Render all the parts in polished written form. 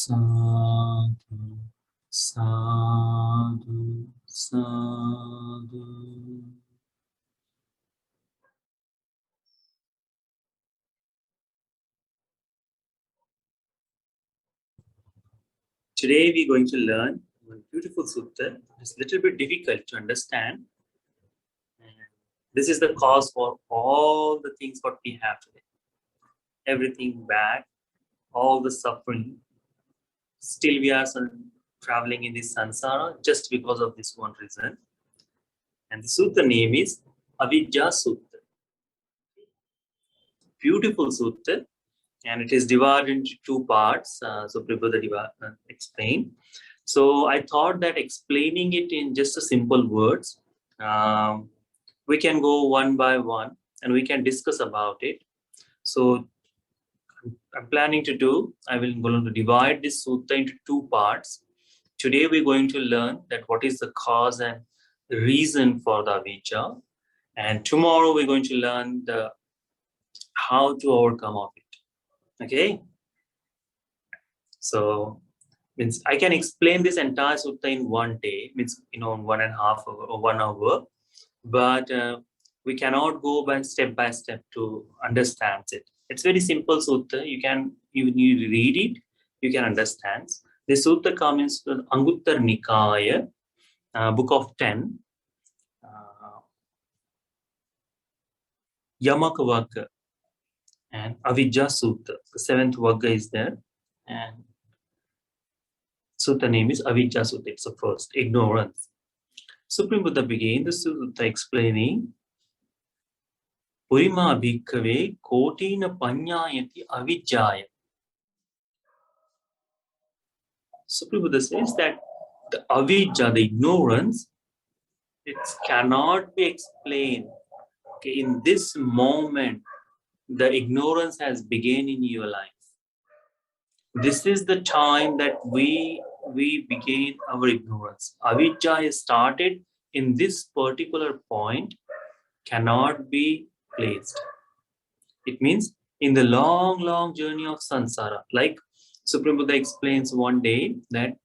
Sadhu, sadhu, sadhu. Today we're going to learn one beautiful sutta. It's a little bit difficult to understand. This is the cause for all the things what we have today. Everything bad, all the suffering. Still we are traveling in this sansara just because of this one reason. And the sutta name is Avijjāsutta. Beautiful sutta. And it is divided into two parts. So Prabhupada explained. So I thought that explaining it in just a simple words, we can go one by one and we can discuss about it. So I'm planning to do, I'm going to divide this sutta into two parts. Today we're going to learn that what is the cause and reason for the avijja. And tomorrow we're going to learn the how to overcome of it. Okay? So means I can explain this entire sutta in one day, means 1.5 hours or 1 hour, but we cannot go by step to understand it. It's very simple sutta. You read it, you can understand. The sutta comes from Anguttara Nikaya, book of 10, Yamaka Vagga, and Avijjāsutta. The 7th Vagga is there, and sutta name is Avijjāsutta. It's the first, ignorance. Supreme Buddha began the sutta explaining Purima bhikkhave kotina panyayati avijjāya. Supreme Buddha says that the avijja, the ignorance, it cannot be explained. Okay, in this moment, the ignorance has begun in your life. This is the time that we begin our ignorance. Avijja is started in this particular point, cannot be placed. It means in the long journey of sansara, like Supreme Buddha explains one day that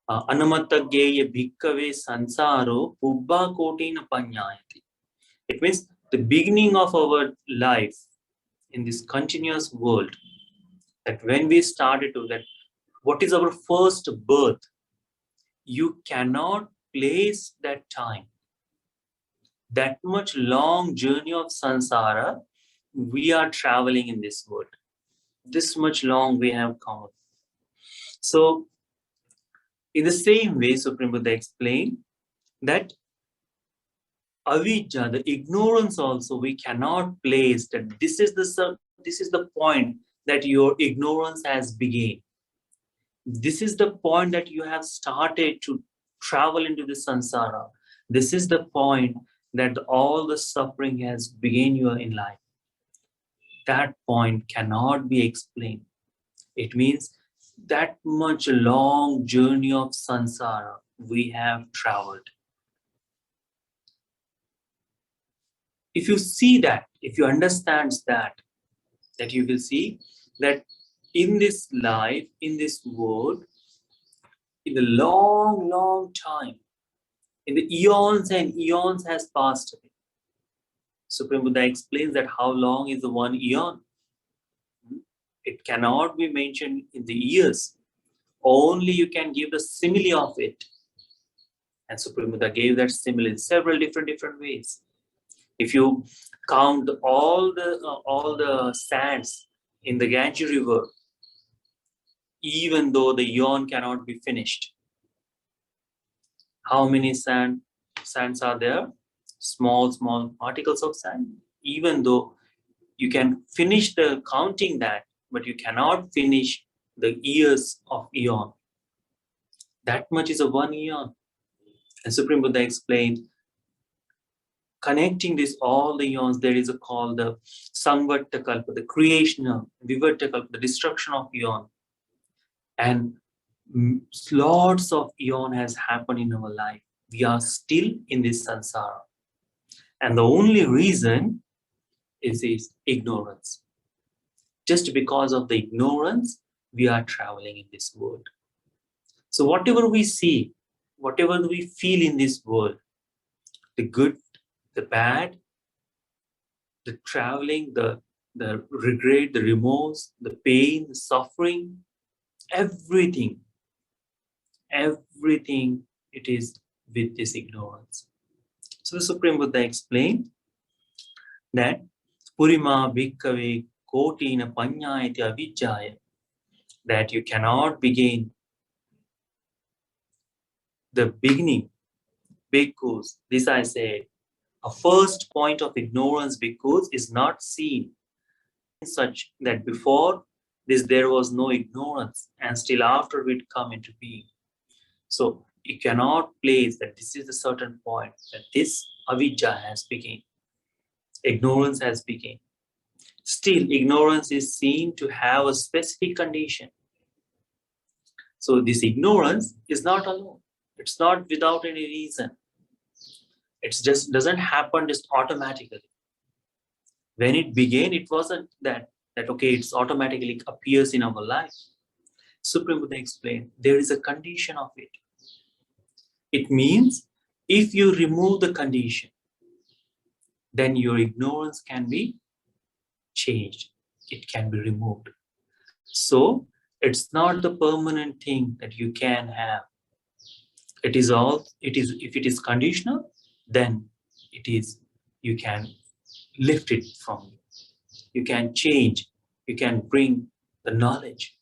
Anamattagyeya bhikkhave sansaro pubbha kotina panyayati. It means the beginning of our life in this continuous world, that when we started to that, what is our first birth? You cannot place that time. That much long journey of sansara, we are traveling in this world. This much long we have come. So, in the same way, Supreme Buddha explained that avijja, the ignorance also, we cannot place that this is the point that your ignorance has begun. This is the point that you have started to travel into the sansara. This is the point that all the suffering has begun you in life. That point cannot be explained. It means that much long journey of sansara we have traveled. If you see that, if you understand that you will see that in this life, in this world, in the long time, in the eons and eons has passed away. Supreme Buddha explains that how long is the one eon? It cannot be mentioned in the years. Only you can give the simile of it. And Supreme Buddha gave that simile in several different ways. If you count all the sands in the Ganges River, even though the eon cannot be finished, how many sands are there? Small particles of sand. Even though you can finish the counting that, but you cannot finish the years of eon. That much is a one eon. And Supreme Buddha explained, connecting this all the eons, there is a call the Samvartakalpa, the creation of Vivartakalpa, the destruction of eon. And lots of eon has happened in our life. We are still in this sansara. And the only reason is ignorance. Just because of the ignorance, we are traveling in this world. So whatever we see, whatever we feel in this world, the good, the bad, the traveling, the regret, the remorse, the pain, the suffering, everything, it is with this ignorance. So the Supreme Buddha explained that Purima Bhikkhave Kotina Panyayati Avijjāya, that you cannot begin the beginning, because this I said, a first point of ignorance because is not seen, such that before this there was no ignorance and still after it come into being. So you cannot place that this is a certain point, that this avijja has begun, ignorance has begun. Still ignorance is seen to have a specific condition. So this ignorance is not alone. It's not without any reason. It just doesn't happen just automatically. When it began, it wasn't that okay, it's automatically appears in our life. Supreme Buddha explained, there is a condition of it. It means if you remove the condition, then your ignorance can be changed. It can be removed. So it's not the permanent thing that you can have. It is if it is conditional, then it is, you can lift it from you. You can change, you can bring the knowledge.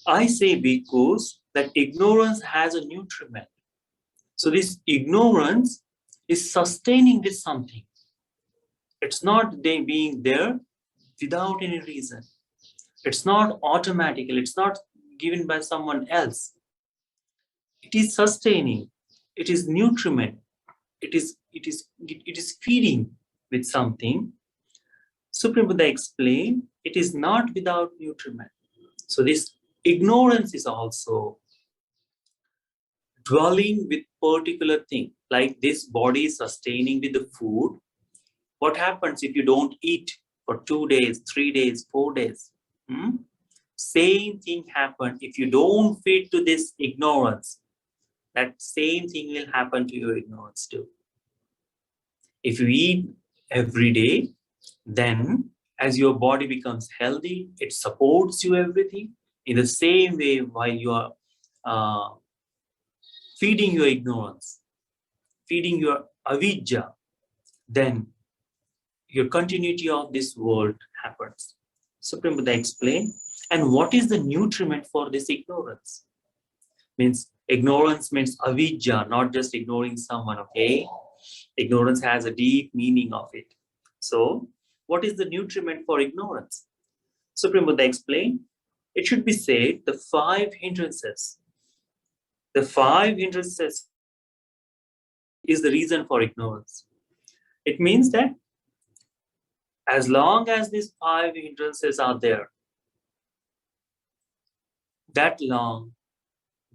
I say because that ignorance has a nutriment. So this ignorance is sustaining this something. It's not being there without any reason. It's not automatical. It's not given by someone else. It is sustaining. It is nutriment. It is feeding with something. Supreme Buddha explained, it is not without nutriment. So this ignorance is also dwelling with particular thing, like this body is sustaining with the food. What happens if you don't eat for 2 days, 3 days, 4 days? Same thing happens if you don't feed to this ignorance. That same thing will happen to your ignorance too. If you eat every day, then as your body becomes healthy, it supports you everything. In the same way, while you are feeding your ignorance, feeding your avijja, then your continuity of this world happens. Supreme Buddha explained, and what is the nutriment for this ignorance? Ignorance means avijja, not just ignoring someone, okay? Ignorance has a deep meaning of it. So, what is the nutriment for ignorance? Supreme Buddha explained, it should be said, the 5 hindrances. The 5 hindrances is the reason for ignorance. It means that as long as these 5 hindrances are there, that long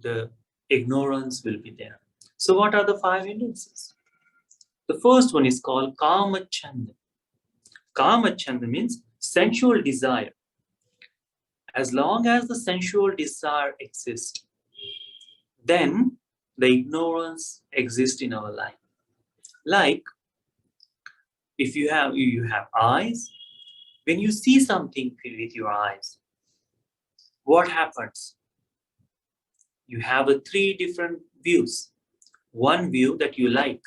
the ignorance will be there. So what are the 5 hindrances? The first one is called Kamachanda. Kamachanda means sensual desire. As long as the sensual desire exists, then the ignorance exists in our life. Like, if you have eyes, when you see something with your eyes, what happens? You have 3 different views. One view that you like,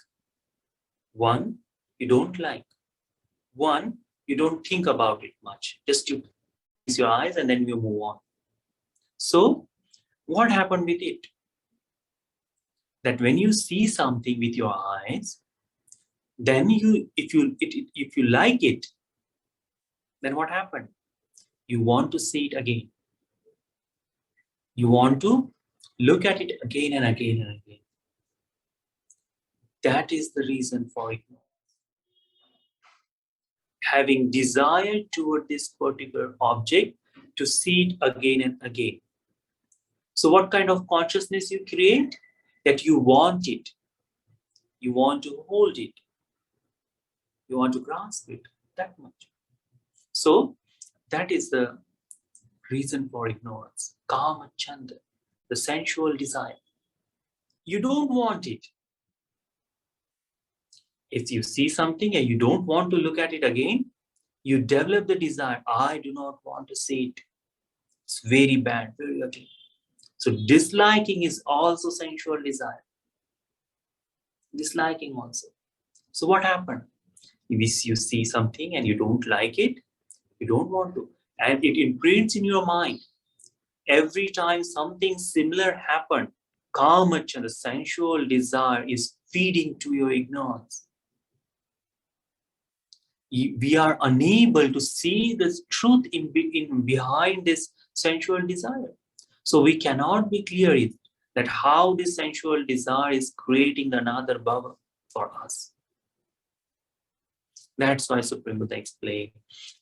one you don't like, one you don't think about it much. Just you close your eyes and then you move on. So what happened with it? That when you see something with your eyes, then if you like it, then what happened? You want to see it again. You want to look at it again and again and again. That is the reason for ignorance. Having desire toward this particular object to see it again and again. So what kind of consciousness you create? That you want it. You want to hold it. You want to grasp it that much. So that is the reason for ignorance. Kama Chanda, the sensual desire. You don't want it. If you see something and you don't want to look at it again, you develop the desire. I do not want to see it. It's very bad, very ugly. So disliking is also sensual desire. Disliking also. So what happened? If you see something and you don't like it, you don't want to, and it imprints in your mind. Every time something similar happened, kama, the sensual desire, is feeding to your ignorance. We are unable to see the truth in behind this sensual desire. So we cannot be clear that how this sensual desire is creating another bhava for us. That's why Supreme Buddha explained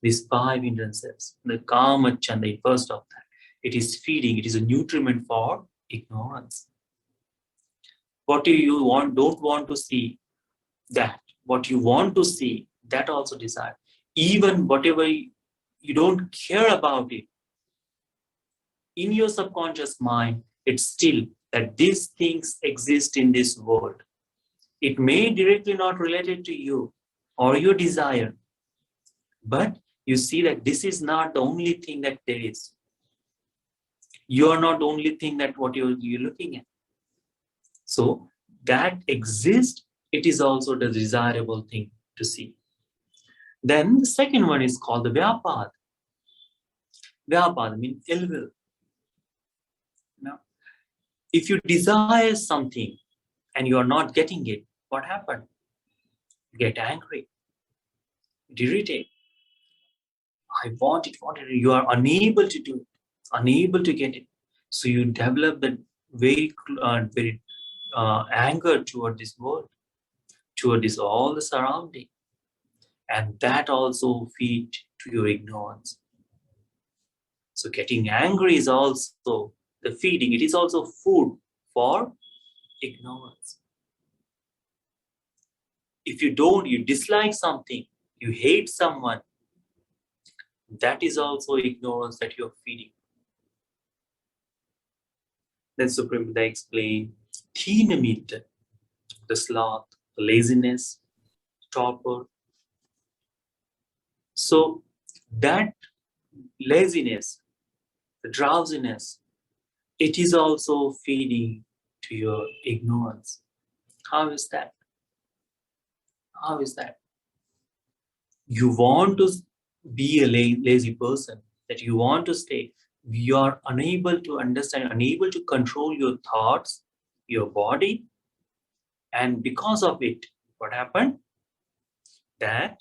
these 5 hindrances, the kama chanda, the first of that. It is feeding, it is a nutriment for ignorance. What do you want, don't want to see, that. What you want to see, that also desire. Even whatever you don't care about it, in your subconscious mind, it's still that these things exist in this world. It may directly not related to you or your desire, but you see that this is not the only thing that there is. You are not the only thing that what you're looking at. So that exists, it is also the desirable thing to see. Then the second one is called the Vyapad. Vyapad means ill will. Now, if you desire something and you are not getting it, what happened? You get angry, irritated. I want it. You are unable to do it, unable to get it. So you develop that very anger toward this world, toward this all the surrounding, and that also feed to your ignorance. So getting angry is also the feeding. It is also food for ignorance. If you dislike something, you hate someone, that is also ignorance that you are feeding. Then Supreme Buddha explained, Thinamita, the sloth, the laziness, torpor. So that laziness, the drowsiness, it is also feeding to your ignorance. How is that? How is that? You want to be a lazy person, that you want to stay. You are unable to understand, unable to control your thoughts, your body. And because of it, what happened? That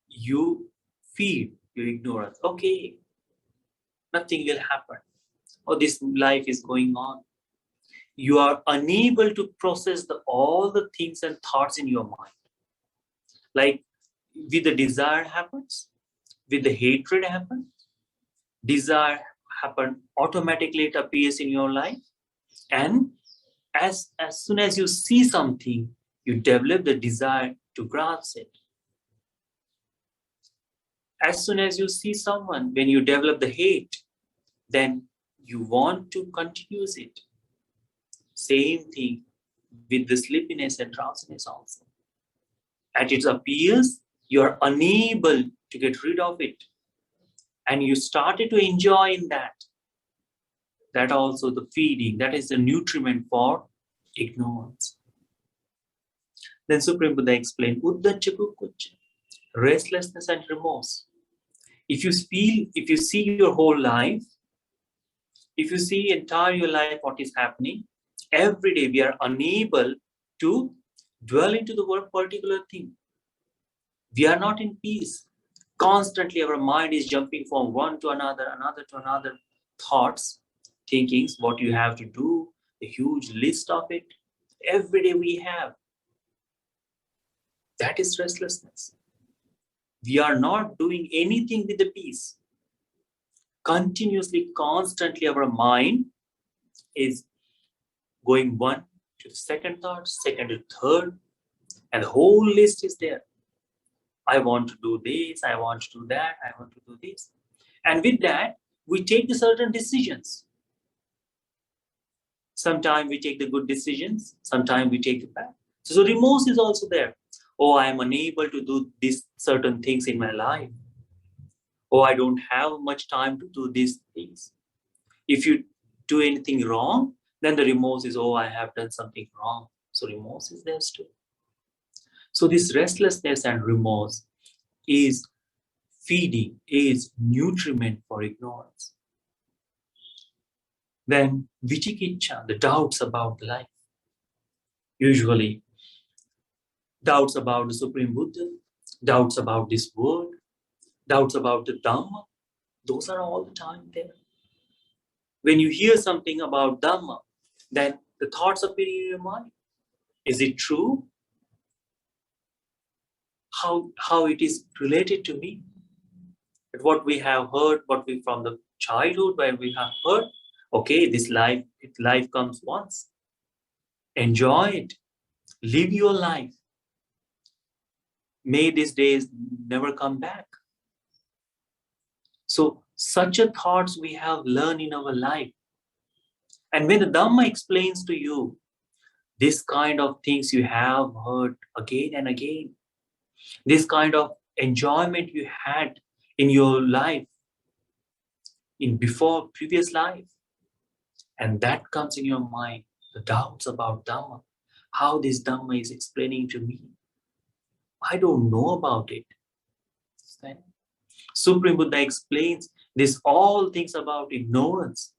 you feed your ignorance. Okay, nothing will happen. Or this life is going on. You are unable to process all the things and thoughts in your mind. Like with the desire happens, with the hatred happens, desire happens, automatically it appears in your life. And as soon as you see something, you develop the desire to grasp it. As soon as you see someone, when you develop the hate, then you want to continue it. Same thing with the sleepiness and drowsiness also. As it appears, you are unable to get rid of it. And you started to enjoy in that. That also the feeding, that is the nutriment for ignorance. Then Supreme Buddha explained, Uddhacha Kukucha, restlessness and remorse. If you see your whole life, if you see entire your life what is happening, every day we are unable to dwell into the one particular thing. We are not in peace. Constantly our mind is jumping from one to another to another thoughts, thinkings, what you have to do, a huge list of it. Every day we have. That is restlessness. We are not doing anything with the peace. Continuously, constantly our mind is going one to the second thought, second to third, and the whole list is there. I want to do this, I want to do that, I want to do this. And with that, we take the certain decisions. Sometimes we take the good decisions, sometimes we take the bad. So remorse is also there. Oh, I am unable to do these certain things in my life. Oh, I don't have much time to do these things. If you do anything wrong, then the remorse is, oh, I have done something wrong. So remorse is there too. So this restlessness and remorse is feeding, is nutriment for ignorance. Then Vicikiccha, the doubts about life. Usually doubts about the Supreme Buddha, doubts about this world, doubts about the Dhamma. Those are all the time there. When you hear something about Dhamma, then the thoughts appear in your mind. Is it true? How it is related to me? But what we have heard, what we from the childhood, where we have heard, okay, this life comes once. Enjoy it. Live your life. May these days never come back. So such a thoughts we have learned in our life. And when the Dhamma explains to you this kind of things you have heard again and again, this kind of enjoyment you had in your life, in before previous life, and that comes in your mind, the doubts about Dhamma, how this Dhamma is explaining to me. I don't know about it. Supreme Buddha explains this all things about ignorance.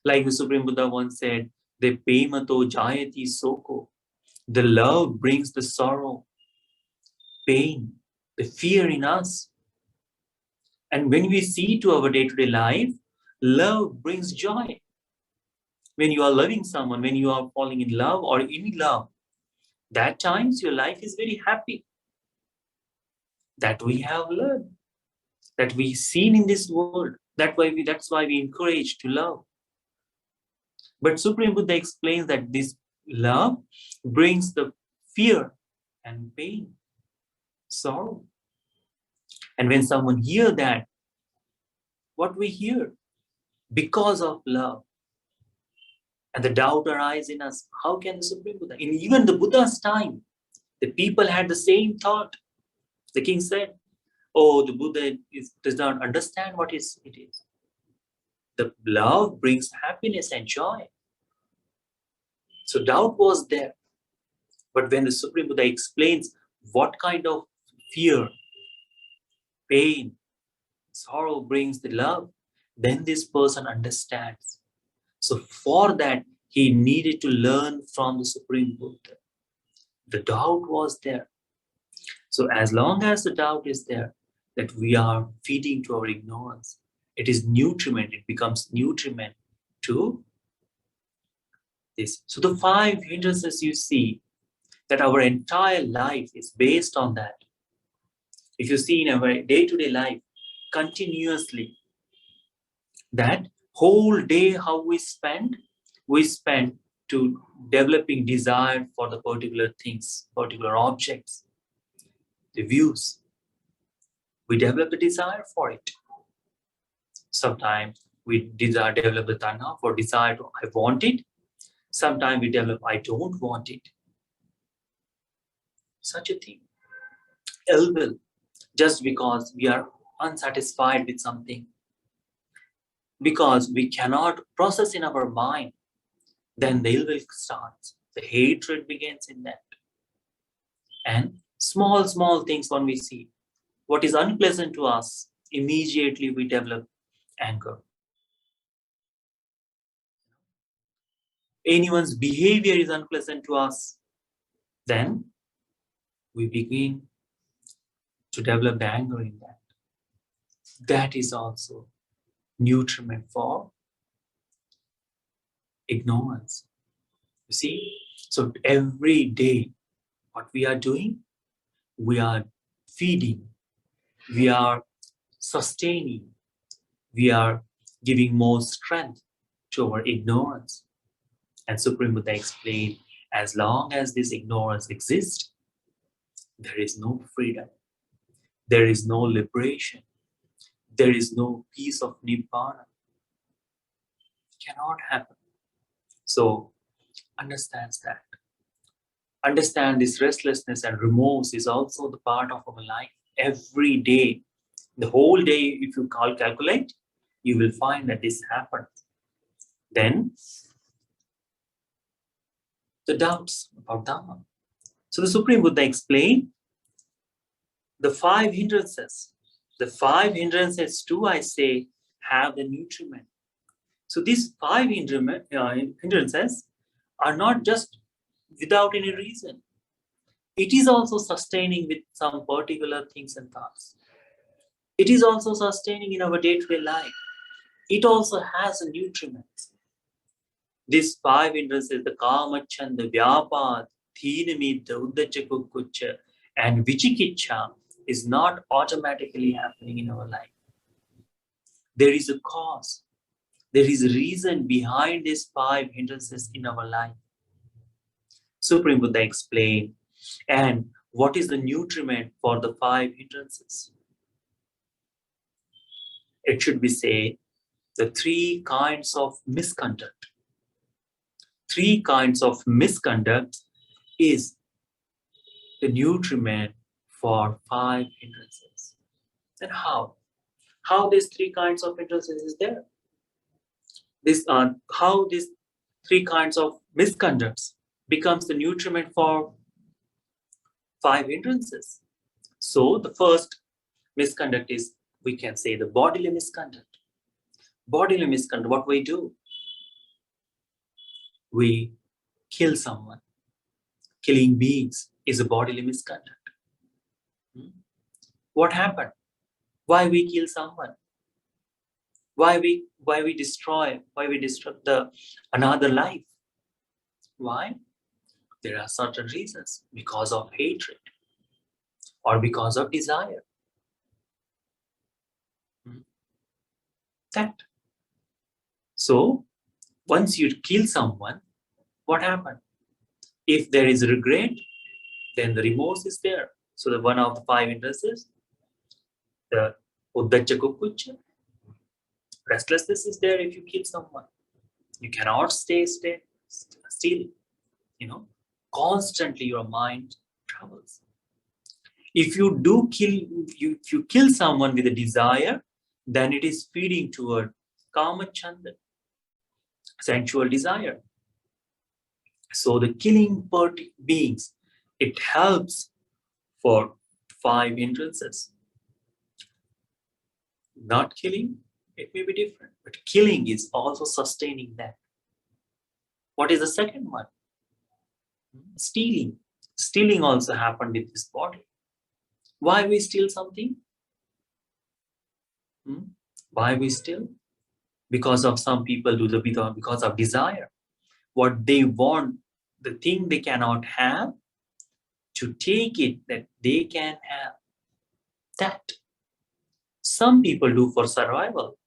Like the Supreme Buddha once said, the pemato jayati soko. The love brings the sorrow, pain, the fear in us. And when we see to our day-to-day life, love brings joy. When you are loving someone, when you are falling in love or in love, that times your life is very happy. That we have learned, that we seen in this world. That's why we encourage to love. But Supreme Buddha explains that this love brings the fear and pain, sorrow. And when someone hear that, what we hear? Because of love. And the doubt arises in us. How can the Supreme Buddha? In even the Buddha's time, the people had the same thought. The king said, oh, the Buddha does not understand what it is. The love brings happiness and joy. So doubt was there. But when the Supreme Buddha explains what kind of fear, pain, sorrow brings the love, then this person understands. So for that, he needed to learn from the Supreme Buddha. The doubt was there. So as long as the doubt is there, that we are feeding to our ignorance, it is nutriment, it becomes nutriment to this. So the 5 hindrances you see, that our entire life is based on that. If you see in our day-to-day life, continuously, that whole day how we spend to developing desire for the particular things, particular objects, the views. We develop the desire for it. Sometimes we develop the tanha for desire to I want it. Sometimes we develop I don't want it. Such a thing. Ill will, just because we are unsatisfied with something, because we cannot process in our mind, then the ill will starts. The hatred begins in that. And small things when we see what is unpleasant to us, immediately we develop anger. Anyone's behavior is unpleasant to us, then we begin to develop the anger in that. That is also nutriment for ignorance. You see? So every day, what we are doing, we are feeding, we are sustaining, we are giving more strength to our ignorance. And Supreme Buddha explained, as long as this ignorance exists, there is no freedom, there is no liberation, there is no peace of Nibbana. It cannot happen. So understands that. Understand this restlessness and remorse is also the part of our life every day. The whole day, if you calculate, you will find that this happens. Then the doubts about Dhamma. So the Supreme Buddha explained the five hindrances. The five hindrances too, I say, have the nutriment. So these five hindrances are not just without any reason. It is also sustaining with some particular things and thoughts. It is also sustaining in our day-to-day life. It also has a nutriment. These five hindrances, the Kama, Chanda, Vyapad, Thinamidda, Uddhacha, Kukkucha, and Vichikicha, is not automatically happening in our life. There is a cause. There is a reason behind these five hindrances in our life. Supreme Buddha explained, and what is the nutriment for the five hindrances? It should be said, the three kinds of misconduct. Three kinds of misconduct is the nutriment for five hindrances. And how? How these three kinds of hindrances is there? How these three kinds of misconducts becomes the nutriment for five hindrances. So the first misconduct is, we can say, the bodily misconduct. Bodily misconduct, what we do? We kill someone. Killing beings is a bodily misconduct. What happened? Why we kill someone? Why we destroy another life? Why? There are certain reasons, because of hatred or because of desire. That. So once you kill someone, what happened? If there is regret, then the remorse is there. So the one of the five hindrances, the Uddhacha Kukkucha, restlessness is there if you kill someone. You cannot stay still. Constantly your mind travels. If you kill someone with a desire, then it is feeding toward Kama Chanda, sensual desire. So the killing beings, it helps for five hindrances. Not killing, it may be different, but killing is also sustaining that. What is the second one? Stealing. Stealing also happened with this body. Why we steal something? Why we steal? Because of some people do because of desire. What they want, the thing they cannot have, to take it that they can have. That. Some people do for survival,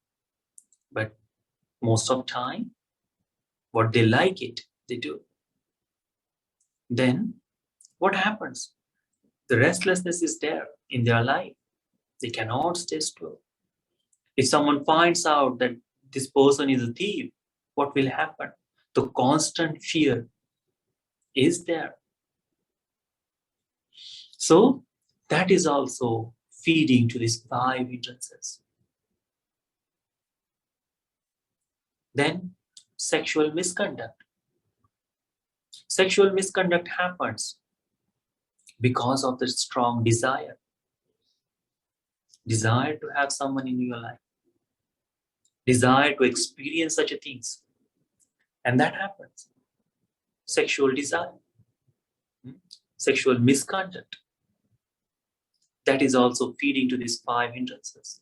but most of the time, what they like it, they do. Then, what happens? The restlessness is there in their life. They cannot stay still. If someone finds out that this person is a thief, what will happen? The constant fear is there. So, that is also feeding to these five hindrances. Then, sexual misconduct. Sexual misconduct happens because of the strong desire. Desire to have someone in your life. Desire to experience such a things. And that happens. Sexual desire. Sexual misconduct. That is also feeding to these five hindrances.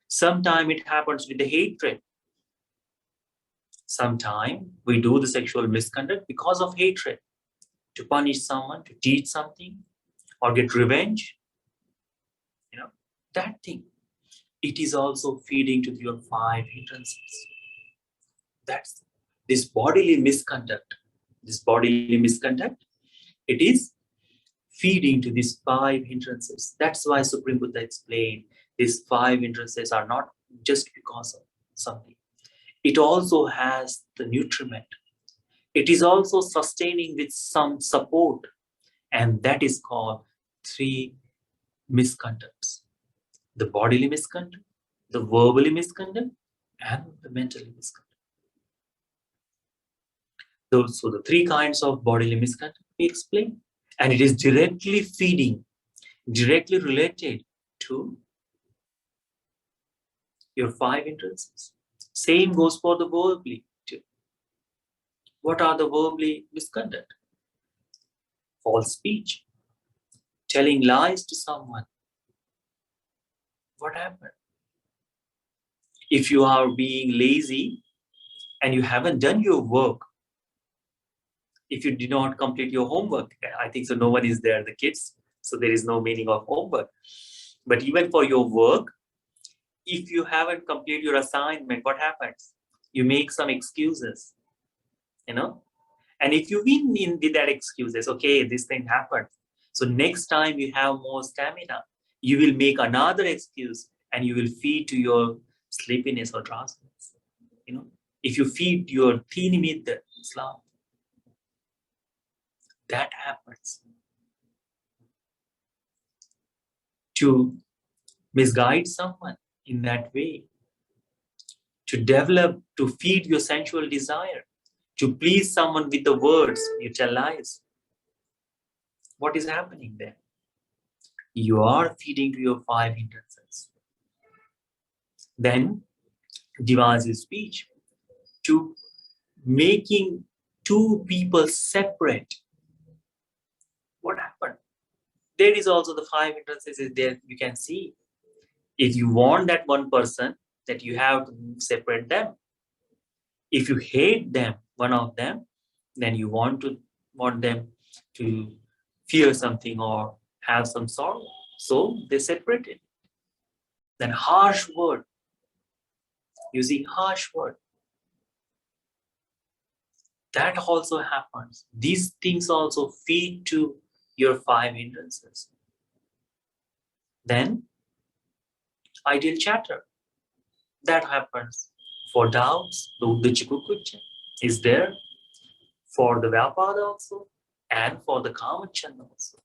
Sometimes it happens with the hatred. Sometimes we do the sexual misconduct because of hatred. To punish someone, to teach something, or get revenge. That thing. It is also feeding to your five hindrances. That's this bodily misconduct. This bodily misconduct, it is feeding to these five hindrances. That's why Supreme Buddha explained These five hindrances are not just because of something. It also has the nutriment. It is also sustaining with some support, and that is called three misconducts: the bodily misconduct, the verbally misconduct, and the mentally misconduct. So the three kinds of bodily misconduct we explain, and it is directly feeding, directly related to your five hindrances. Same goes for the verbally too. What are the verbally misconduct? False speech, telling lies to someone. What happened? If you are being lazy and you haven't done your work, if you did not complete your homework, I think so no one is there, the kids, so there is no meaning of homework. But even for your work, if you haven't completed your assignment, what happens? You make some excuses, and if you win in with that excuses, okay, this thing happened, so next time you have more stamina, you will make another excuse and you will feed to your sleepiness or drowsiness. If you feed your thin mid Islam, that happens. To misguide someone in that way, to develop, to feed your sensual desire, to please someone with the words, you tell lies. What is happening there? You are feeding to your five hindrances. Then divisive speech, to making two people separate. What happened? There is also the five hindrances is there, you can see. If you want that one person, that you have to separate them. If you hate them, one of them, then you want them to fear something or have some sorrow. So they separated. Then harsh word, using harsh word. That also happens. These things also feed to your five hindrances. Then ideal chatter. That happens. For doubts, the Uddhachikukkucha is there. For the Vyapada also, and for the Kamachanda also.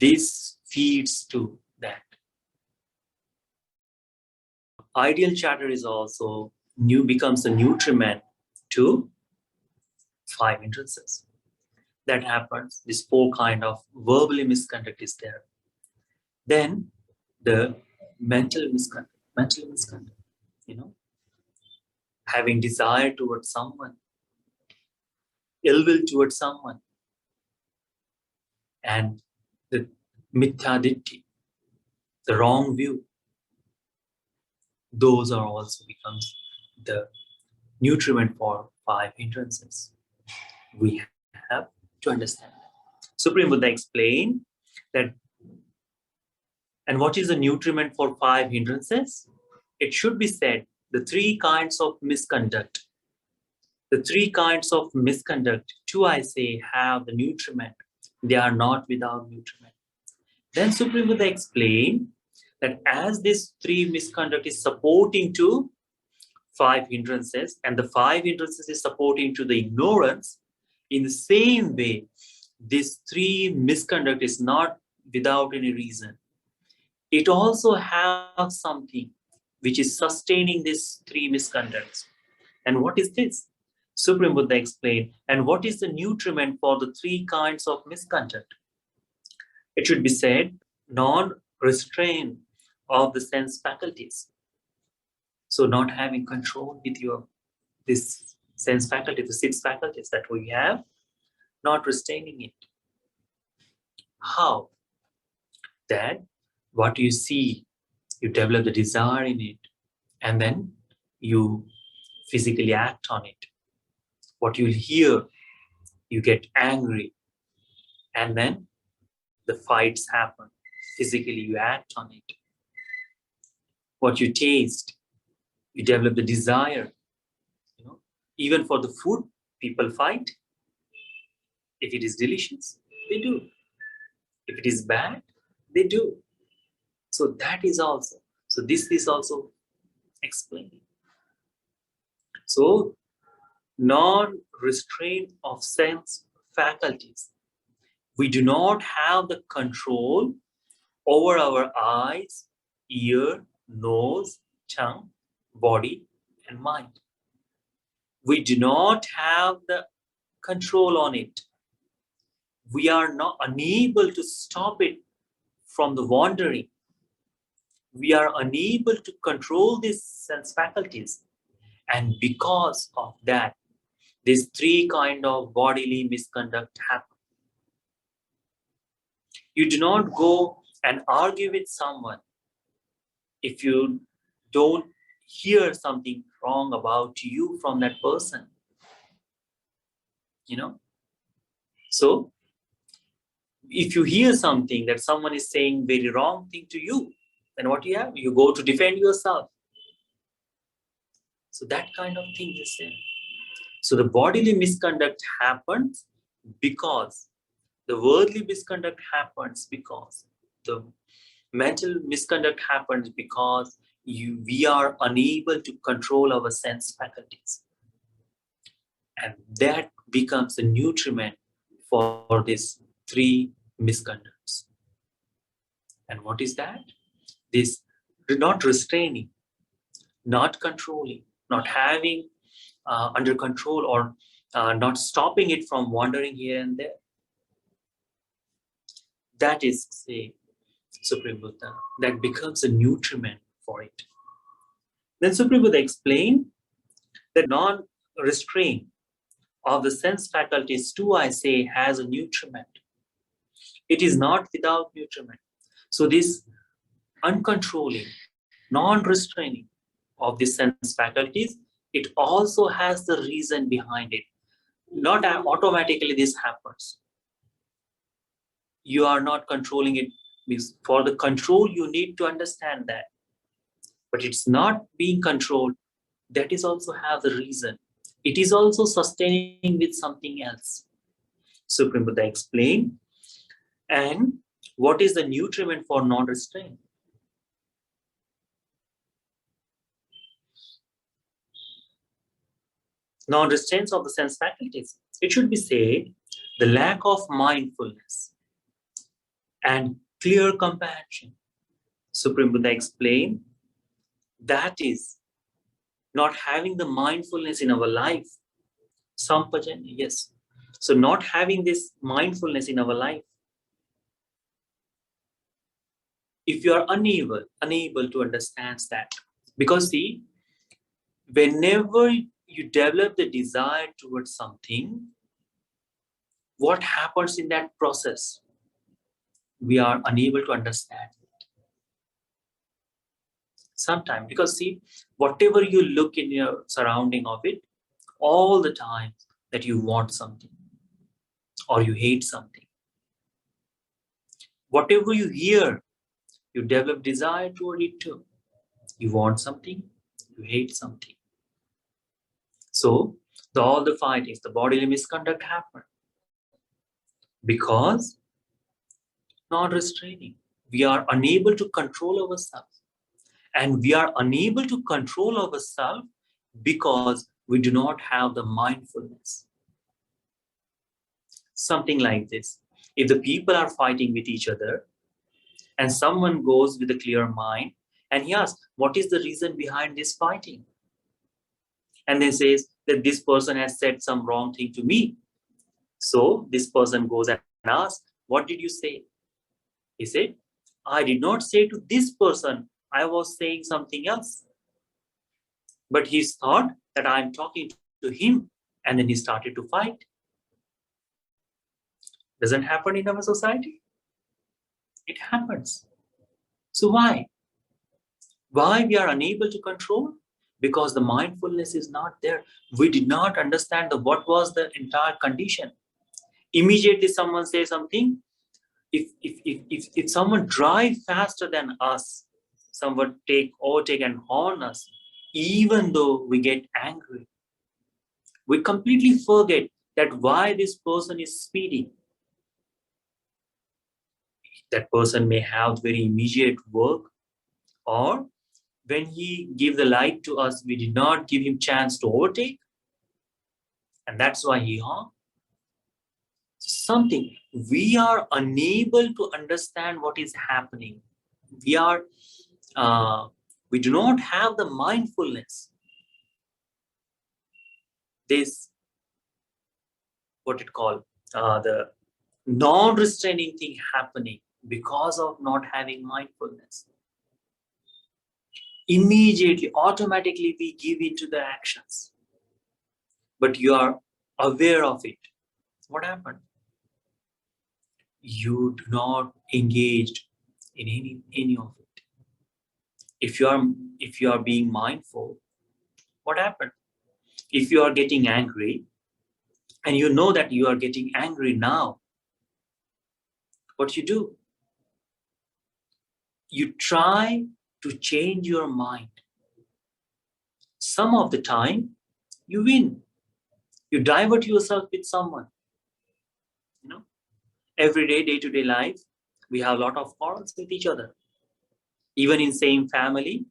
This feeds to that. Ideal chatter is also becomes a nutriment to five hindrances. That happens. This four kind of verbally misconduct is there. Then the mental misconduct. Having desire towards someone, ill will towards someone, and the mithya-ditti, the wrong view. Those are also becomes the nutriment for five hindrances. We have to understand that. Supreme Buddha explained that, and what is the nutriment for five hindrances? It should be said, the three kinds of misconduct. The three kinds of misconduct, two I say, have the nutriment. They are not without nutriment. Then Supreme Buddha explained that as this three misconduct is supporting to five hindrances, and the five hindrances is supporting to the ignorance, in the same way, this three misconduct is not without any reason. It also has something which is sustaining these three misconducts. And what is this? Supreme Buddha explained, and what is the nutriment for the three kinds of misconduct? It should be said, non-restraint of the sense faculties. So not having control with this sense faculty, the six faculties that we have, not restraining it. How? That what you see, you develop the desire in it, and then you physically act on it. What you hear, you get angry, and then the fights happen. Physically, you act on it. What you taste, you develop the desire. Even for the food, people fight. If it is delicious, they do. If it is bad, they do. So that is also. So this is also explained. So non-restraint of sense faculties. We do not have the control over our eyes, ear, nose, tongue, body, and mind. We do not have the control on it. We are not unable to stop it from the wandering. We are unable to control these sense faculties. And because of that, these three kind of bodily misconduct happen. You do not go and argue with someone if you don't hear something wrong about you from that person. So if you hear something that someone is saying very wrong thing to you, then what you have? You go to defend yourself. So that kind of thing is there. So the bodily misconduct happens because the worldly misconduct happens because the mental misconduct happens because we are unable to control our sense faculties. And that becomes a nutriment for these three misconducts. And what is that? This not restraining, not controlling, not having under control, or not stopping it from wandering here and there. That is, say, Supreme Buddha. That becomes a nutriment for it. Then Supreme Buddha explained that non-restraint of the sense faculties too, I say, has a nutriment. It is not without nutriment. So this uncontrolling, non-restraining of the sense faculties, it also has the reason behind it. Not automatically this happens. You are not controlling it. For the control, you need to understand that. But it's not being controlled. That is also have the reason. It is also sustaining with something else. Supreme Buddha explained. And what is the nutriment for non-restraint? Non-restraints of the sense faculties. It should be said, the lack of mindfulness and clear comprehension. Supreme Buddha explained, that is not having the mindfulness in our life. Sampajanya, yes. So not having this mindfulness in our life. If you are unable to understand that, because see, whenever you develop the desire towards something, what happens in that process? We are unable to understand it. Sometimes, because see, whatever you look in your surrounding of it, all the time that you want something or you hate something. Whatever you hear, you develop desire toward it too. You want something, you hate something. So all the fightings, the bodily misconduct happen because non-restraining. We are unable to control ourselves. And we are unable to control ourselves because we do not have the mindfulness. Something like this. If the people are fighting with each other and someone goes with a clear mind and he asks, what is the reason behind this fighting? And then says that this person has said some wrong thing to me. So this person goes and asks, what did you say? He said, I did not say to this person, I was saying something else. But he thought that I'm talking to him, and then he started to fight. Doesn't happen in our society? It happens. So why? Why we are unable to control? Because the mindfulness is not there. We did not understand what was the entire condition. Immediately someone says something. If someone drive faster than us, someone overtake and horn us, even though we get angry, we completely forget that why this person is speeding. That person may have very immediate work, or When he gave the light to us, we did not give him chance to overtake. And that's why he harmed. Something we are unable to understand what is happening. We do not have the mindfulness. This, what it called, the non-restraining thing happening because of not having mindfulness. Immediately, automatically, we give into the actions. But you are aware of it. What happened? You do not engage in any of it. If you are being mindful, what happened? If you are getting angry, and you know that you are getting angry now, what you do? You try to change your mind. Some of the time, you win. You divert yourself with someone. Every day, day-to-day life, we have a lot of quarrels with each other. Even in same family,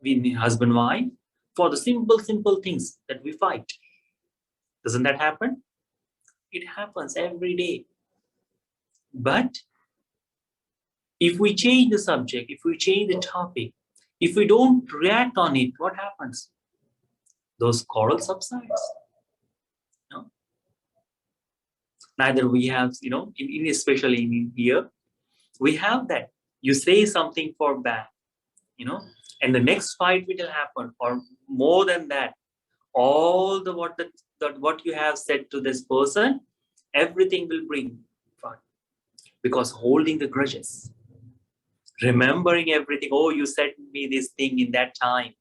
we husband, wife, for the simple things that we fight. Doesn't that happen? It happens every day. But if we change the subject, if we change the topic, if we don't react on it, what happens? Those quarrels subsides. Neither we have, especially in here, we have that. You say something for bad, and the next fight will happen, or more than that, all the what you have said to this person, everything will bring fun. Because holding the grudges, remembering everything, oh, you said me this thing in that time,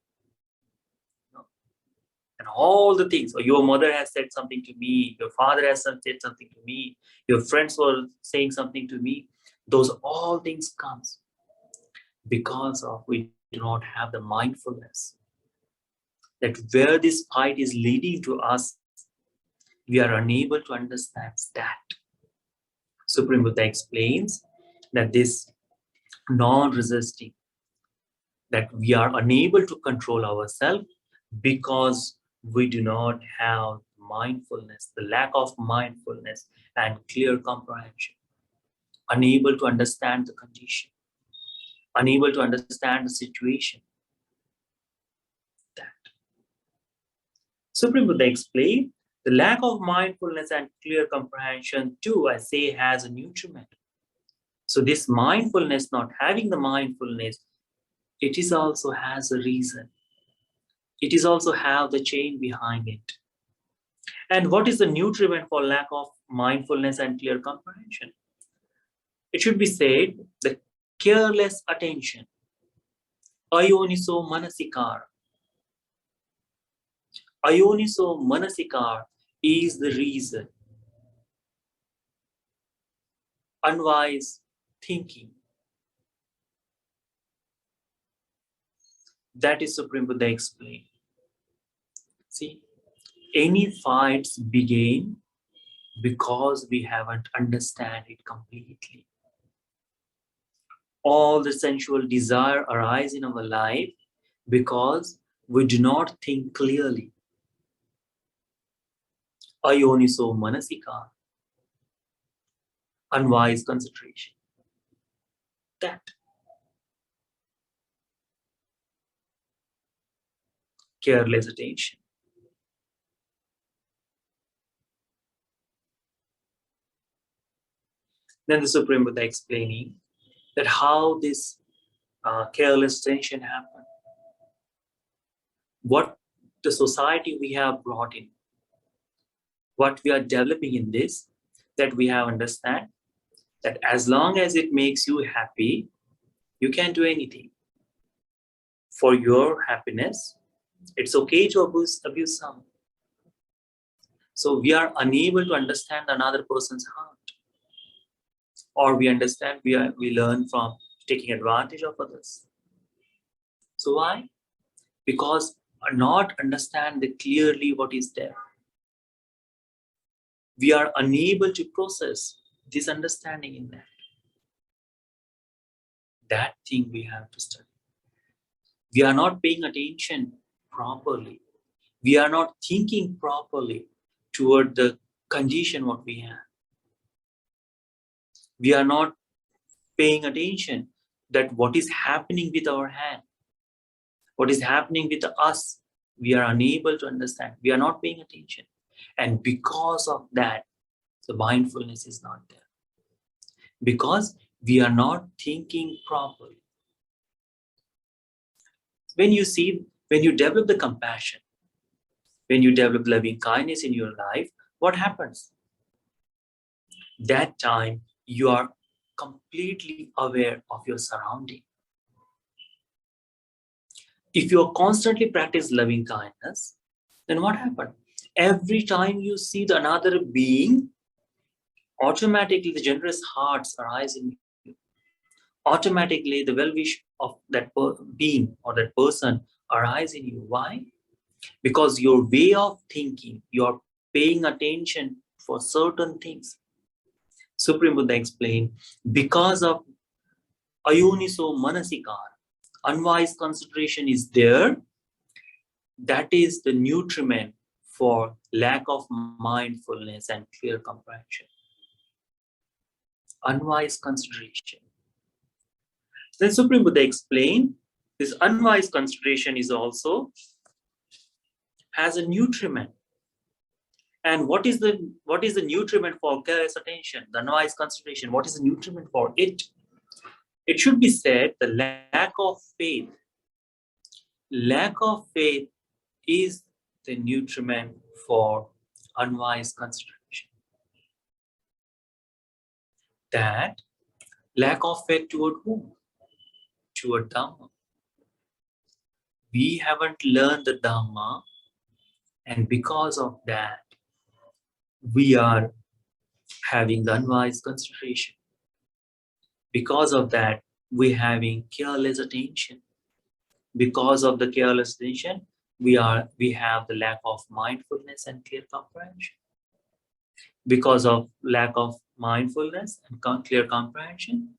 and all the things, or your mother has said something to me, your father has said something to me, your friends were saying something to me, those all things comes because of we do not have the mindfulness that where this fight is leading to us, we are unable to understand that. Supreme Buddha explains that this non-resisting, that we are unable to control ourselves because we do not have mindfulness, the lack of mindfulness and clear comprehension, unable to understand the condition, unable to understand the situation. That Supreme Buddha explained the lack of mindfulness and clear comprehension too, I say, has a nutriment. So this mindfulness, not having the mindfulness, it is also has a reason. It is also have the chain behind it. And what is the nutriment for lack of mindfulness and clear comprehension? It should be said the careless attention. Ayoniso manasikar. Ayoniso manasikar is the reason. Unwise thinking. That is Supreme Buddha explained. See, any fights begin because we haven't understand it completely. All the sensual desire arise in our life because we do not think clearly. Ayoniso manasika, unwise concentration. That. Careless attention. Then the Supreme Buddha explaining that how this careless attention happened. What the society we have brought in, what we are developing in this, that we have understand that as long as it makes you happy, you can do anything. For your happiness, it's okay to abuse some. So we are unable to understand another person's heart. Or we understand, we learn from taking advantage of others. So why? Because not understand clearly what is there. We are unable to process this understanding in that. That thing we have to study. We are not paying attention properly. We are not thinking properly toward the condition what we have. We are not paying attention that what is happening with our hand, what is happening with us, we are unable to understand. We are not paying attention. And because of that, the mindfulness is not there. Because we are not thinking properly. When you develop the compassion, when you develop loving kindness in your life, what happens? That time you are completely aware of your surrounding. If you constantly practice loving kindness, then what happens? Every time you see another being, automatically the generous hearts arise in you. Automatically the well-wish of that being or that person arise in you. Why? Because your way of thinking, you're paying attention for certain things. Supreme Buddha explained, because of ayoniso manasikara, unwise consideration is there. That is the nutriment for lack of mindfulness and clear comprehension. Unwise consideration. Then Supreme Buddha explained, this unwise consideration is also has a nutriment. And what is the nutriment for careless attention? The unwise consideration. What is the nutriment for it? It should be said the lack of faith. Lack of faith is the nutriment for unwise consideration. That lack of faith toward whom? Toward Dhamma. We haven't learned the Dhamma, and because of that, we are having the unwise consideration. Because of that, we're having careless attention. Because of the careless attention, we have the lack of mindfulness and clear comprehension. Because of lack of mindfulness and clear comprehension,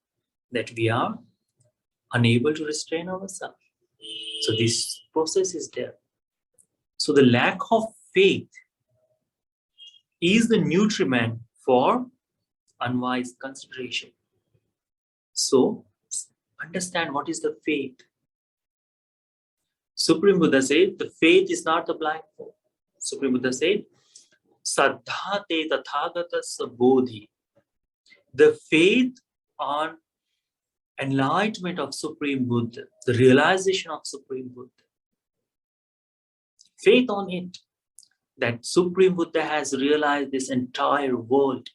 that we are unable to restrain ourselves. So this process is there. So the lack of faith is the nutriment for unwise consideration. So understand what is the faith. Supreme Buddha said, the faith is not the blindfold. Supreme Buddha said, Saddhate tathagata sabodhi. The faith on enlightenment of Supreme Buddha, the realization of Supreme Buddha. Faith on it, that Supreme Buddha has realized this entire world.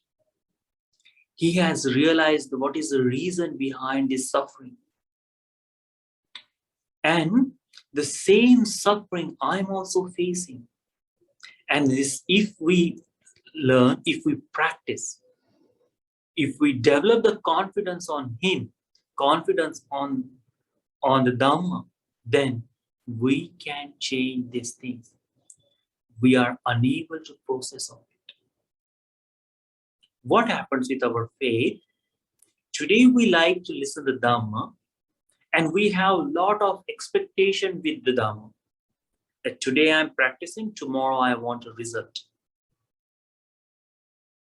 He has realized what is the reason behind this suffering. And the same suffering I'm also facing. And this, if we learn, if we practice, if we develop the confidence on him, confidence on the Dhamma, then we can change these things. We are unable to process of it. What happens with our faith? Today we like to listen to the Dhamma, and we have a lot of expectation with the Dhamma. That today I'm practicing, tomorrow I want a result.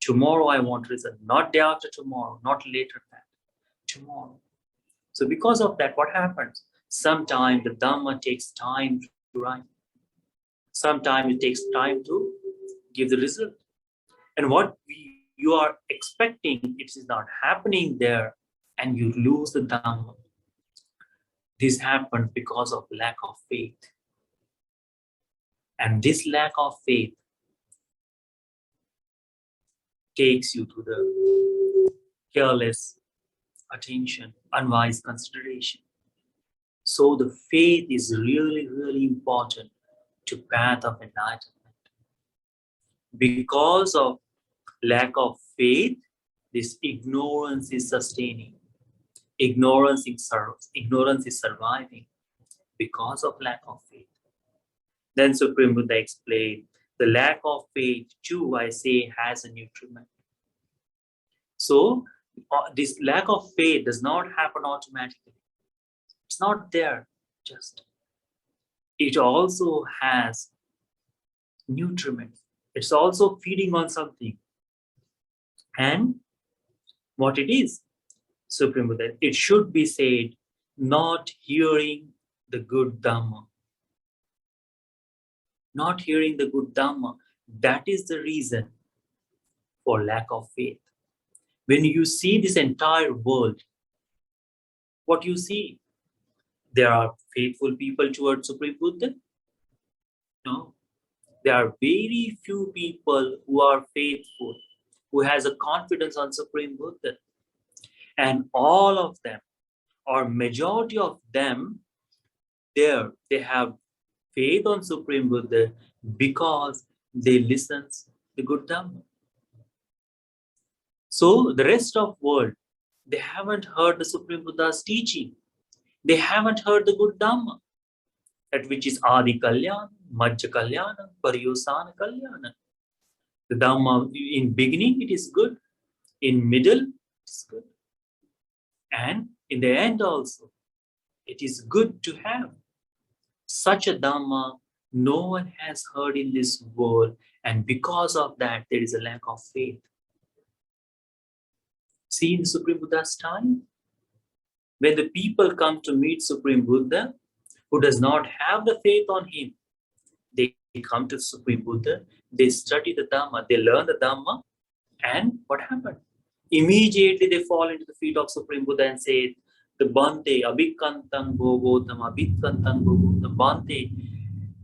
Tomorrow I want result, not day after tomorrow, not later than tomorrow. So because of that, what happens? Sometimes the Dhamma takes time to write. Sometimes it takes time to give the result. And what you are expecting, it is not happening there, and you lose the Dhamma. This happens because of lack of faith. And this lack of faith takes you to the careless attention, unwise consideration. So the faith is really, really important to path of enlightenment. Because of lack of faith, this ignorance is sustaining. Ignorance is surviving because of lack of faith. Then Supreme Buddha explained, the lack of faith too, I say, has a nutriment. So this lack of faith does not happen automatically. It's not there just. it also has nutriment. It's also feeding on something. And what it is, Supreme Buddha, it should be said, not hearing the good Dhamma. Not hearing the good Dhamma, that is the reason for lack of faith. When you see this entire world, what you see? There are faithful people towards Supreme Buddha? No. There are very few people who are faithful, who has a confidence on Supreme Buddha. And all of them, or majority of them, they have faith on Supreme Buddha because they listen the good Dhamma. So the rest of world, they haven't heard the Supreme Buddha's teaching. They haven't heard the good Dhamma, that which is Adi Kalyana, Majja Kalyana, Pariyosana Kalyana. The Dhamma, in beginning it is good, in middle it's good, and in the end also, it is good to have. Such a Dhamma no one has heard in this world, and because of that there is a lack of faith. See, in Supreme Buddha's time, when the people come to meet Supreme Buddha, who does not have the faith on him, they come to Supreme Buddha, they study the Dhamma, they learn the Dhamma, and what happened? Immediately they fall into the feet of Supreme Buddha and say, the Bhante, Abhikantang Bhogotam, Abhikantang Bhogotam, Bhante,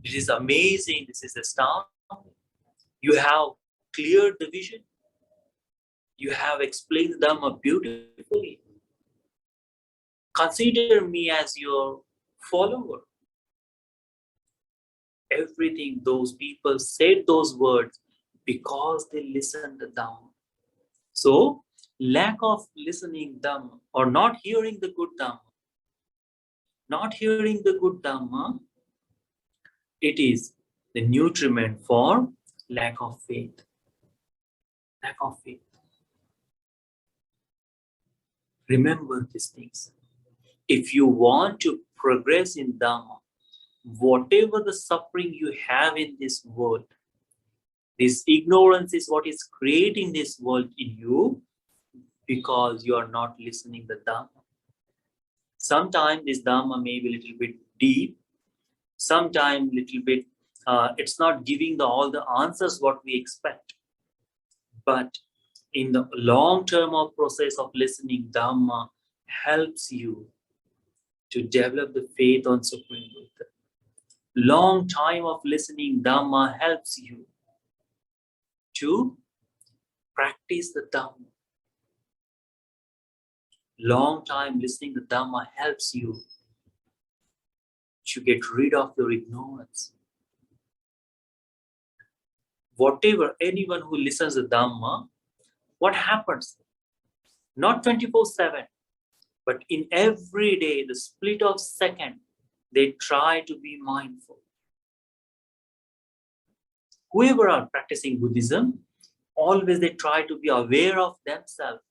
it is amazing, this is astounding. You have cleared the vision. You have explained the Dhamma beautifully. Consider me as your follower. Everything, those people said those words because they listened to Dhamma. So, lack of listening Dhamma or not hearing the good Dhamma, it is the nutriment for lack of faith. Lack of faith. Remember these things. If you want to progress in Dhamma, whatever the suffering you have in this world, this ignorance is what is creating this world in you because you are not listening the Dhamma. Sometimes this Dhamma may be a little bit deep, sometimes little bit, it's not giving all the answers what we expect. But in the long term of process of listening, Dhamma helps you to develop the faith on Supreme Buddha. Long time of listening, Dhamma helps you to practice the Dhamma. Long time listening to Dhamma helps you to get rid of your ignorance. Whatever, anyone who listens to Dhamma, what happens? Not 24/7, but in every day, the split of second, they try to be mindful. Whoever are practicing Buddhism, always they try to be aware of themselves.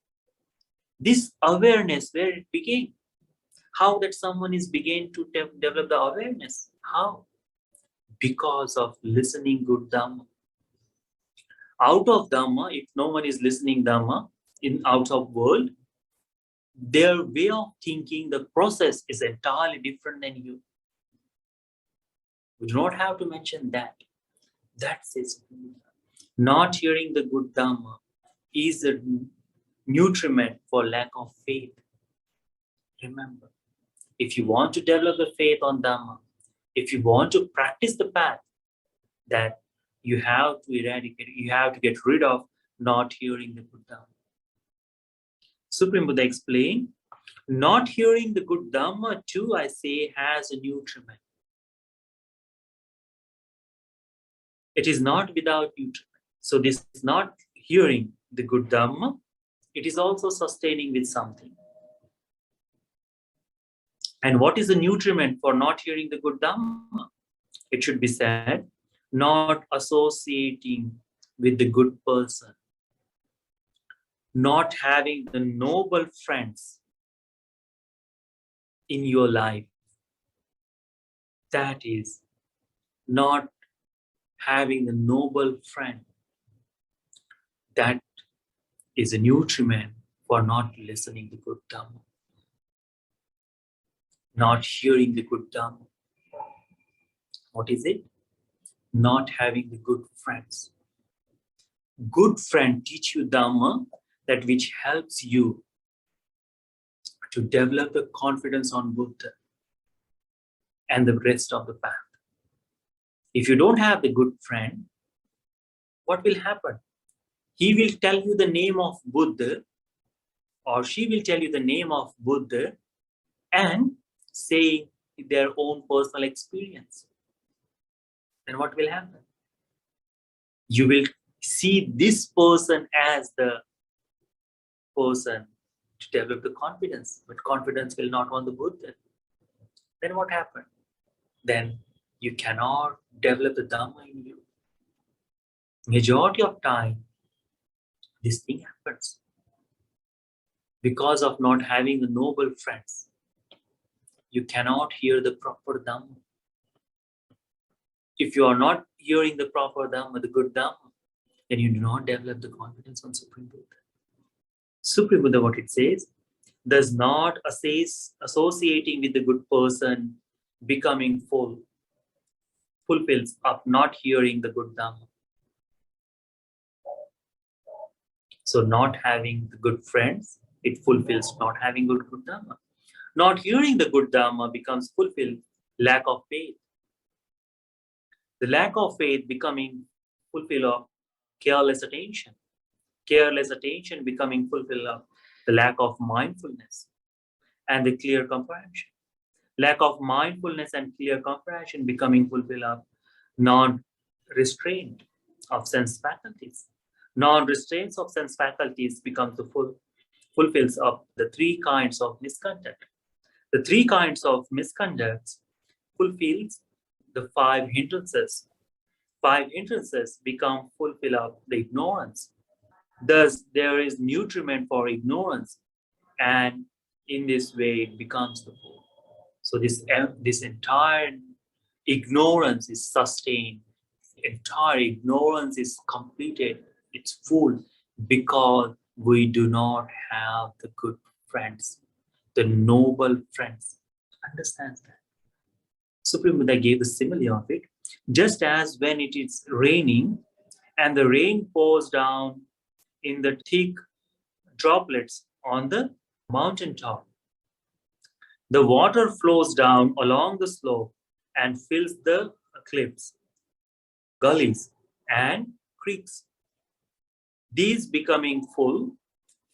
This awareness, where it began? How that someone is beginning to develop the awareness? How? Because of listening good Dhamma. Out of Dhamma, if no one is listening Dhamma, in out of world, their way of thinking, the process is entirely different than you. We do not have to mention that. That says, not hearing the good Dhamma is a nutriment for lack of faith. Remember, if you want to develop the faith on Dhamma, if you want to practice the path, that you have to eradicate, you have to get rid of not hearing the good Dhamma. Supreme Buddha explained, not hearing the good Dhamma too, I say, has a nutriment. It is not without nutriment. So this is not hearing the good Dhamma, it is also sustaining with something. And what is the nutriment for not hearing the good Dhamma? It should be said, not associating with the good person, not having the noble friends in your life. That is not having a noble friend, that is a nutriment for not listening to good Dhamma, not hearing the good Dhamma. What is it? Not having the good friends. Good friend teach you Dhamma, that which helps you to develop the confidence on Buddha and the rest of the path. If you don't have the good friend, what will happen? He will tell you the name of Buddha, or she will tell you the name of Buddha and saying their own personal experience. Then what will happen? You will see this person as the person to develop the confidence, but confidence will not on the Buddha. Then what happened? Then you cannot develop the Dhamma in you. Majority of time, this thing happens because of not having the noble friends. You cannot hear the proper Dhamma. If you are not hearing the proper Dhamma, the good Dhamma, then you do not develop the confidence on Supreme Buddha. Supreme Buddha, what it says, does not associating with the good person becoming fulfills up not hearing the good Dhamma. So not having the good friends, it fulfills not having good Dhamma. Not hearing the good Dhamma becomes fulfilled lack of faith. The lack of faith becoming fulfill of careless attention. Careless attention becoming fulfill of the lack of mindfulness and the clear comprehension. Lack of mindfulness and clear comprehension becoming fulfill of non-restraint of sense faculties. Non-restraints of sense faculties becomes the fulfills of the three kinds of misconduct. The three kinds of misconducts fulfills the five hindrances. Five hindrances become fulfill of the ignorance. Thus, there is nutriment for ignorance, and in this way, it becomes the food. So this entire ignorance is sustained. Entire ignorance is completed. It's full because we do not have the good friends, the noble friends. Understands that. Supreme Buddha gave the simile of it. Just as when it is raining and the rain pours down in the thick droplets on the mountaintop, the water flows down along the slope and fills the cliffs, gullies, and creeks. These becoming full,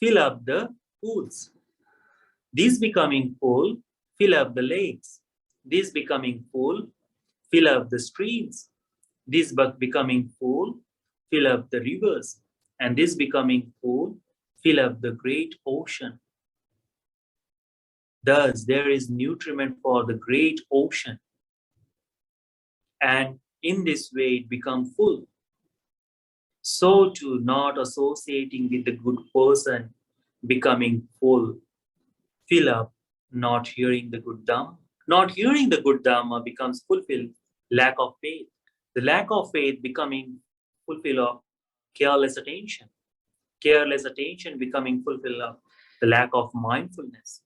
fill up the pools. These becoming full, fill up the lakes. These becoming full, fill up the streams. These becoming full, fill up the rivers. And this becoming full, fill up the great ocean. Thus, there is nutriment for the great ocean. And in this way, it becomes full. So too, not associating with the good person, becoming full, fill up, not hearing the good Dhamma. Not hearing the good Dhamma becomes fulfilled, lack of faith. The lack of faith becoming fulfill of careless attention. Careless attention becoming fulfill of the lack of mindfulness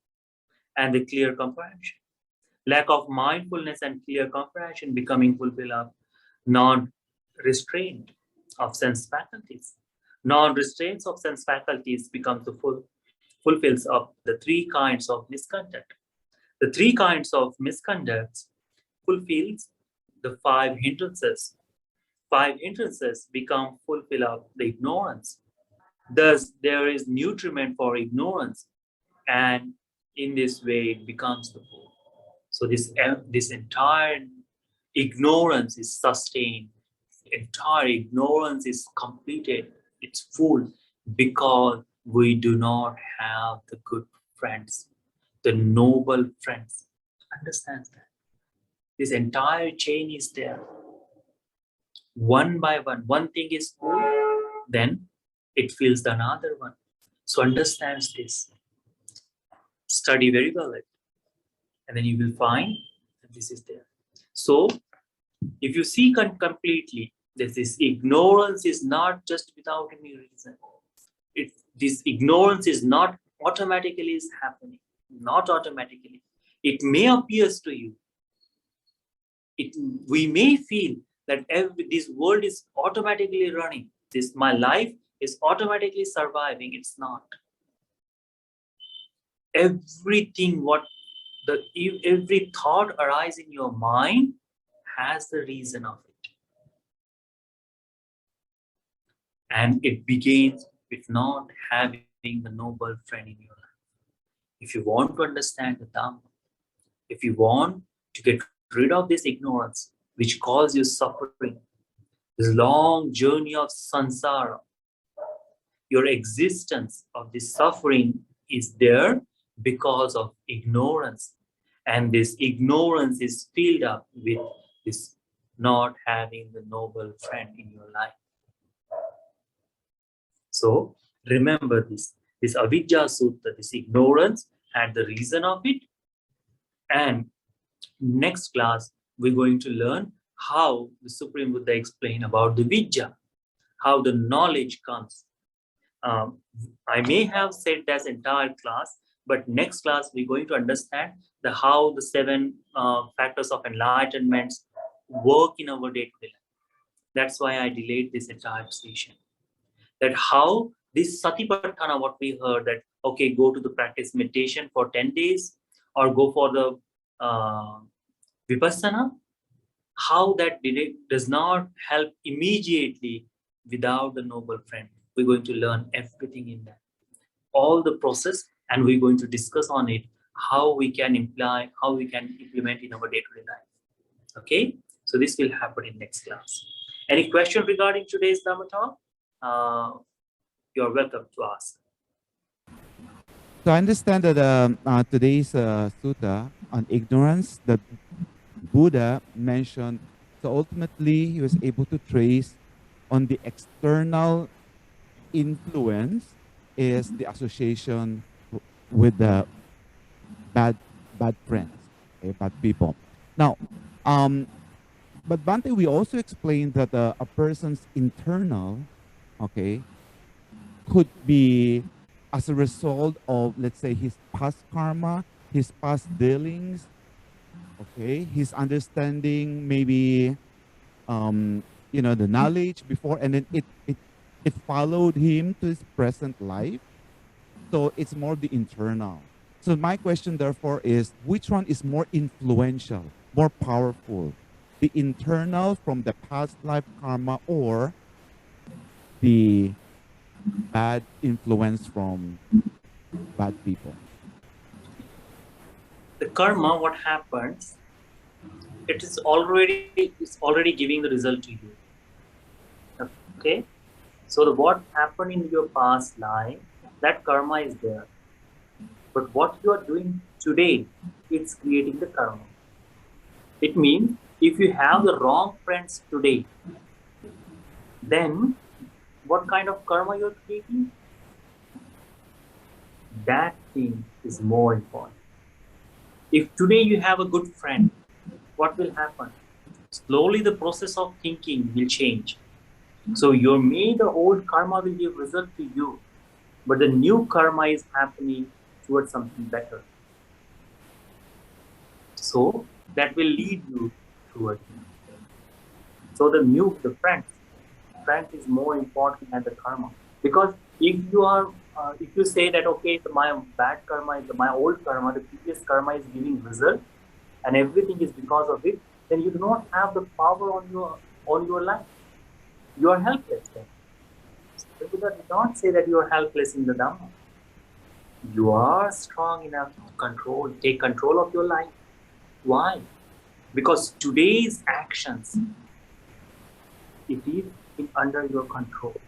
and the clear comprehension. Lack of mindfulness and clear comprehension becoming fulfill of non-restraint of sense faculties. Non-restraints of sense faculties becomes the fulfills of the three kinds of misconduct. The three kinds of misconducts fulfills the five hindrances. Five hindrances become fulfill of the ignorance. Thus, there is nutriment for ignorance, and in this way, it becomes the food. So this entire ignorance is sustained. Entire ignorance is completed. It's full because we do not have the good friends, the noble friends. Understands that. This entire chain is there. One by one thing is full, then it fills the another one. So understands this. Study very well it. And then you will find that this is there. So If you see completely, this ignorance is not just without any reason. This ignorance is not automatically is happening, not automatically. It may appear to you. We may feel that this world is automatically running. My life is automatically surviving. It's not. Everything, every thought arises in your mind has the reason of it. And it begins with not having the noble friend in your life. If you want to understand the Dhamma, if you want to get rid of this ignorance, which causes you suffering, this long journey of samsara, your existence of this suffering is there because of ignorance. And this ignorance is filled up with this not having the noble friend in your life. So remember this Avijjāsutta, this ignorance had the reason of it. And next class, we're going to learn how the Supreme Buddha explained about the Vijja, how the knowledge comes. I may have said that's entire class, but next class we're going to understand how the 7 factors of enlightenment work in our day-to-day life. That's why I delayed this entire session. That how this Satipatthana, what we heard, that okay, go to the practice meditation for 10 days or go for the Vipassana, how that does not help immediately without the noble friend. We're going to learn everything in that, all the process, and we're going to discuss on it, how we can implement in our day-to-day life. Okay, so this will happen in next class. Any question regarding today's Dhamma talk? You're welcome to ask. So I understand that today's sutta on ignorance, the Buddha mentioned, so ultimately he was able to trace on the external influence is the association with the bad friends, okay, bad people. Now, but Bhante, we also explained that a person's internal, okay, could be as a result of, let's say, his past karma, his past dealings, okay, his understanding, maybe, the knowledge before, and then it followed him to his present life. So it's more the internal. So my question, therefore, is which one is more influential, more powerful? The internal from the past life karma, or the bad influence from bad people? The karma, what happens, it's already giving the result to you. Okay, so what happened in your past life, that karma is there. But what you are doing today, it's creating the karma. It means if you have the wrong friends today, then what kind of karma you're creating? That thing is more important. If today you have a good friend, what will happen? Slowly the process of thinking will change. So the old karma will give result to you, but the new karma is happening towards something better. So that will lead you towards it. So the friend is more important than the karma. Because if you say that, okay, my bad karma is my old karma, the previous karma is giving result, and everything is because of it, then you do not have the power on your life. You are helpless then. So Buddha did not say that you are helpless in the Dhamma. You are strong enough to take control of your life. Why? Because today's actions, it is under your control.